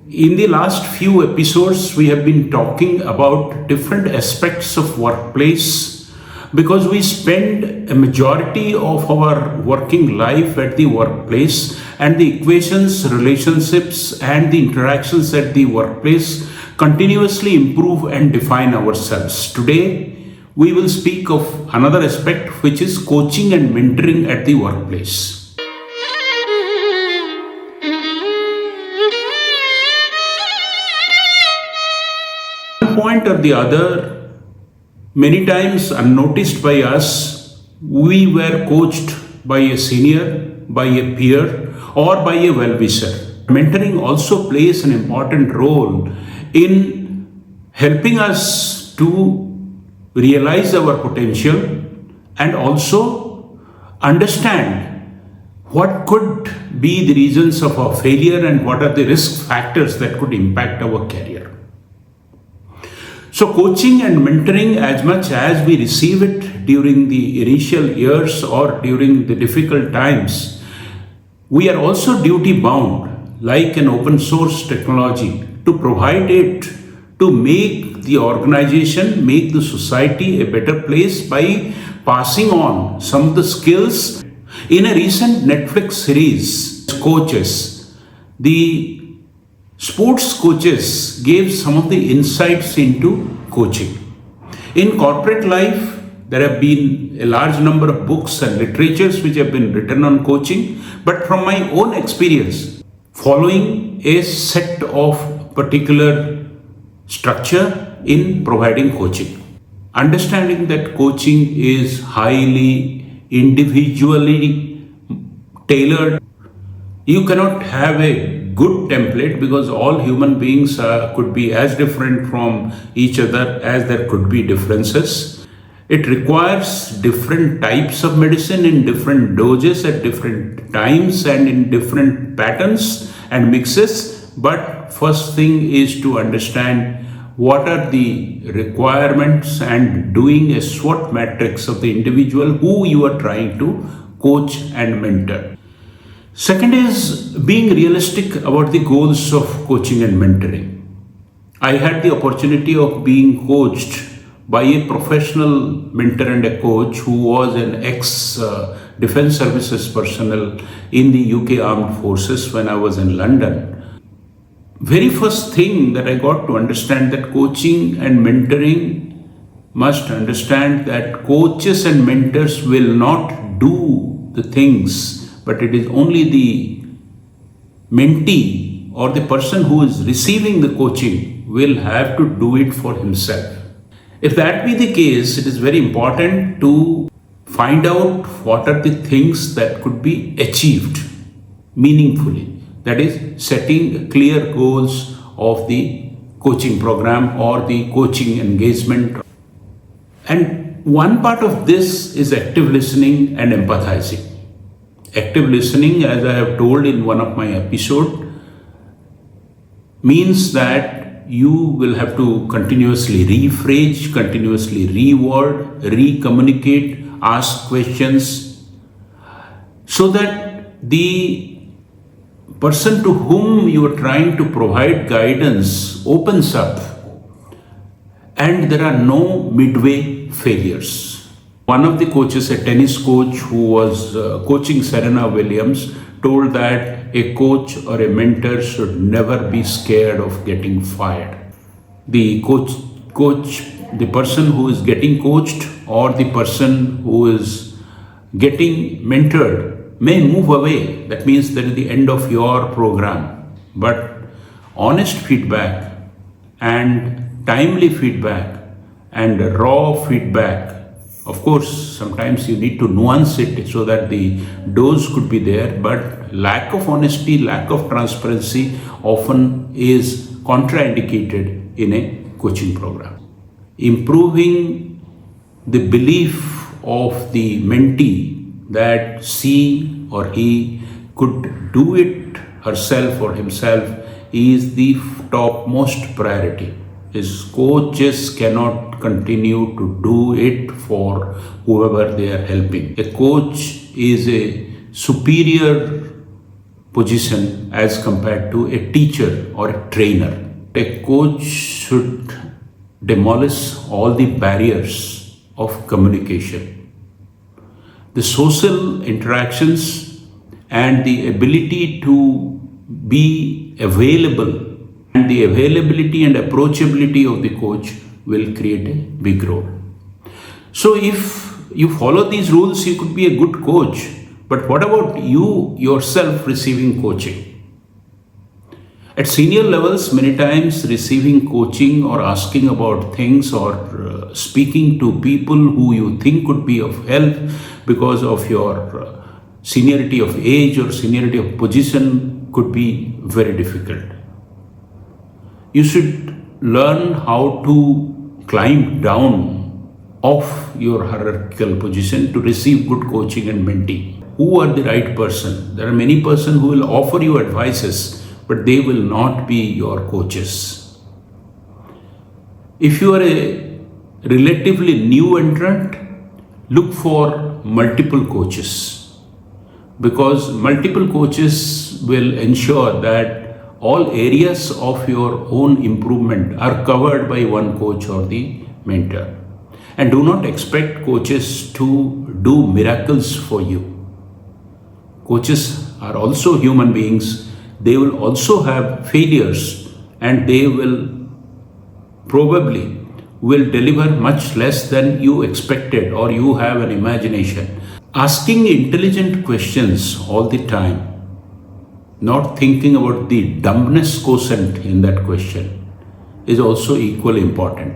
In the last few episodes, we have been talking about different aspects of workplace because we spend a majority of our working life at the workplace, and the equations, relationships, and the interactions at the workplace continuously improve and define ourselves. Today, we will speak of another aspect, which is coaching and mentoring at the workplace. Point or the other, many times unnoticed by us, we were coached by a senior, by a peer, or by a well-wisher. Mentoring also plays an important role in helping us to realize our potential and also understand what could be the reasons of our failure and what are the risk factors that could impact our career. So coaching and mentoring, as much as we receive it during the initial years or during the difficult times, we are also duty bound, like an open source technology, to provide it to make the organization, make the society a better place by passing on some of the skills. In a recent Netflix series, Coaches, the sports coaches gave some of the insights into coaching. In corporate life, there have been a large number of books and literatures which have been written on coaching, but from my own experience, following a set of particular structure in providing coaching, understanding that coaching is highly individually tailored. You cannot have a good template because all human beings could be as different from each other as there could be differences. It requires different types of medicine in different doses at different times and in different patterns and mixes. But first thing is to understand what are the requirements and doing a SWOT matrix of the individual who you are trying to coach and mentor. Second is being realistic about the goals of coaching and mentoring. I had the opportunity of being coached by a professional mentor and a coach who was an ex-defense services personnel in the UK Armed Forces when I was in London. Very first thing that I got to understand that coaching and mentoring must understand that coaches and mentors will not do the things, but it is only the mentee or the person who is receiving the coaching will have to do it for himself. If that be the case, it is very important to find out what are the things that could be achieved meaningfully. That is, setting clear goals of the coaching program or the coaching engagement. And one part of this is active listening and empathizing. Active listening, as I have told in one of my episodes, means that you will have to continuously rephrase, continuously reword, re-communicate, ask questions, so that the person to whom you are trying to provide guidance opens up and there are no midway failures. One of the coaches, a tennis coach who was coaching Serena Williams, told that a coach or a mentor should never be scared of getting fired. The the person who is getting coached or the person who is getting mentored may move away. That means that is the end of your program. But honest feedback and timely feedback and raw feedback, of course, sometimes you need to nuance it so that the dose could be there, but lack of honesty, lack of transparency often is contraindicated in a coaching program. Improving the belief of the mentee that she or he could do it herself or himself is the topmost priority. His coaches cannot continue to do it for whoever they are helping. A coach is a superior position as compared to a teacher or a trainer. A coach should demolish all the barriers of communication. The social interactions and the ability to be available, and the availability and approachability of the coach will create a big role. So if you follow these rules, you could be a good coach. But what about you yourself receiving coaching? At senior levels, many times receiving coaching or asking about things or speaking to people who you think could be of help because of your seniority of age or seniority of position could be very difficult. You should learn how to climb down off your hierarchical position to receive good coaching and mentoring. Who are the right person? There are many persons who will offer you advices, but they will not be your coaches. If you are a relatively new entrant, look for multiple coaches, because multiple coaches will ensure that all areas of your own improvement are covered by one coach or the mentor. And do not expect coaches to do miracles for you. Coaches are also human beings. They will also have failures, and they will probably deliver much less than you expected or you have an imagination. Asking intelligent questions all the time, not thinking about the dumbness quotient in that question, is also equally important.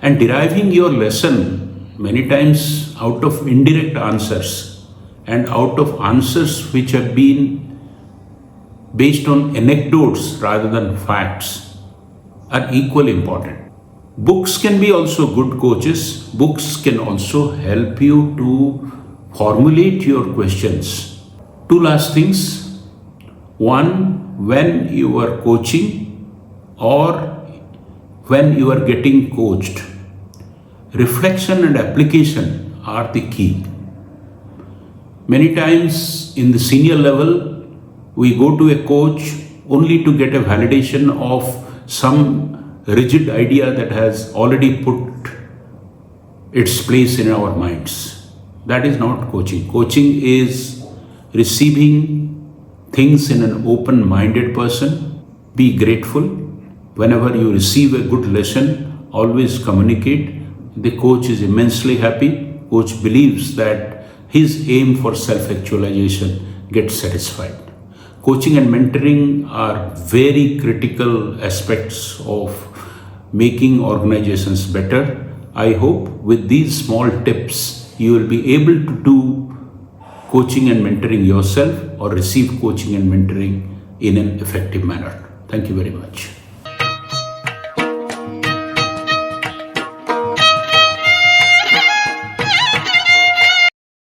And deriving your lesson many times out of indirect answers and out of answers which have been based on anecdotes rather than facts are equally important. Books can be also good coaches. Books can also help you to formulate your questions. Two last things. One, when you are coaching or when you are getting coached, reflection and application are the key. Many times in the senior level, we go to a coach only to get a validation of some rigid idea that has already put its place in our minds. That is not coaching. Coaching is receiving things in an open-minded person. Be grateful. Whenever you receive a good lesson, always communicate. The coach is immensely happy. Coach believes that his aim for self-actualization gets satisfied. Coaching and mentoring are very critical aspects of making organizations better. I hope with these small tips, you will be able to do coaching and mentoring yourself or receive coaching and mentoring in an effective manner. Thank you very much.